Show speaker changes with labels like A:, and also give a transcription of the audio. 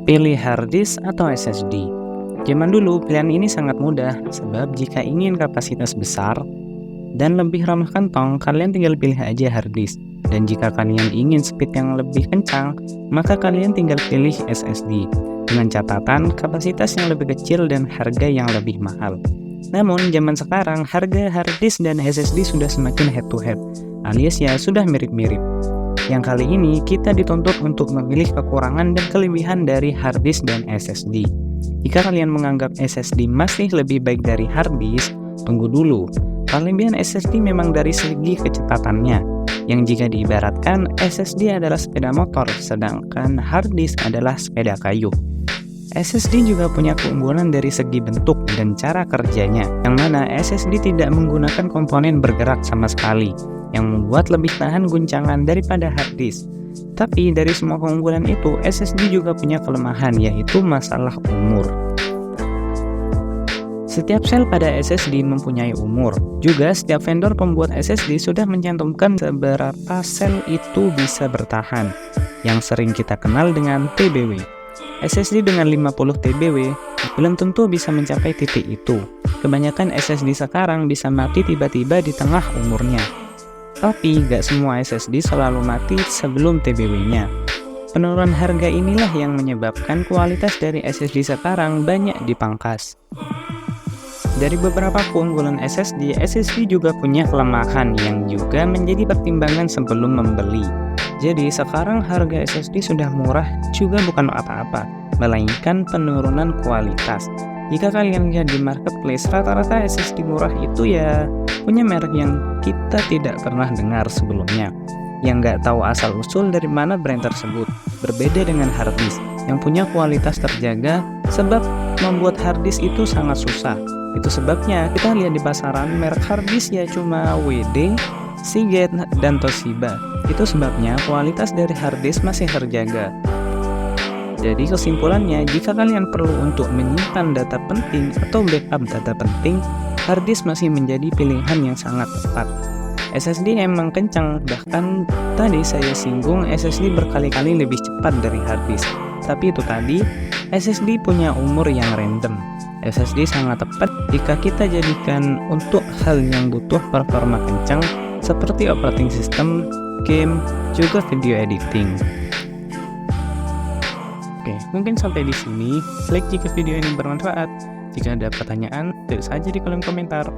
A: Pilih hard disk atau SSD. Zaman dulu pilihan ini sangat mudah, sebab jika ingin kapasitas besar dan lebih ramah kantong, kalian tinggal pilih aja hard disk. Dan jika kalian ingin speed yang lebih kencang, maka kalian tinggal pilih SSD. Dengan catatan kapasitas yang lebih kecil dan harga yang lebih mahal. Namun zaman sekarang harga hard disk dan SSD sudah semakin head to head, alias ya sudah mirip-mirip. Yang kali ini kita dituntut untuk memilih kekurangan dan kelebihan dari hard disk dan SSD. Jika kalian menganggap SSD masih lebih baik dari hard disk, tunggu dulu. Kelebihan SSD memang dari segi kecepatannya, yang jika diibaratkan SSD adalah sepeda motor, sedangkan hard disk adalah sepeda kayu. SSD juga punya keunggulan dari segi bentuk dan cara kerjanya, yang mana SSD tidak menggunakan komponen bergerak sama sekali, yang membuat lebih tahan guncangan daripada hard disk. Tapi dari semua keunggulan itu, SSD juga punya kelemahan, yaitu masalah umur. Setiap sel pada SSD mempunyai umur. Juga setiap vendor pembuat SSD sudah mencantumkan seberapa sel itu bisa bertahan, yang sering kita kenal dengan TBW. SSD dengan 50 TBW belum tentu bisa mencapai titik itu. Kebanyakan SSD sekarang bisa mati tiba-tiba di tengah umurnya. Tapi gak semua SSD selalu mati sebelum TBW-nya. Penurunan harga inilah yang menyebabkan kualitas dari SSD sekarang banyak dipangkas. Dari beberapa keunggulan SSD, SSD juga punya kelemahan yang juga menjadi pertimbangan sebelum membeli. Jadi sekarang harga SSD sudah murah juga bukan apa-apa, melainkan penurunan kualitas. Jika kalian lihat di marketplace, rata-rata SSD murah itu ya punya merek yang kita tidak pernah dengar sebelumnya, yang nggak tahu asal-usul dari mana brand tersebut. Berbeda dengan hard disk, yang punya kualitas terjaga, sebab membuat hard disk itu sangat susah. Itu sebabnya kita lihat di pasaran merek hard disk ya cuma WD, Seagate, dan Toshiba. Itu sebabnya kualitas dari hard disk masih terjaga. Jadi kesimpulannya, jika kalian perlu untuk menyimpan data penting atau backup data penting, hard disk masih menjadi pilihan yang sangat tepat. SSD emang kencang, bahkan tadi saya singgung SSD berkali-kali lebih cepat dari hard disk. Tapi itu tadi, SSD punya umur yang random. SSD sangat tepat jika kita jadikan untuk hal yang butuh performa kencang seperti operating system, game, juga video editing. Oke, mungkin sampai di sini. Like jika video ini bermanfaat. Jika ada pertanyaan, tulis saja di kolom komentar.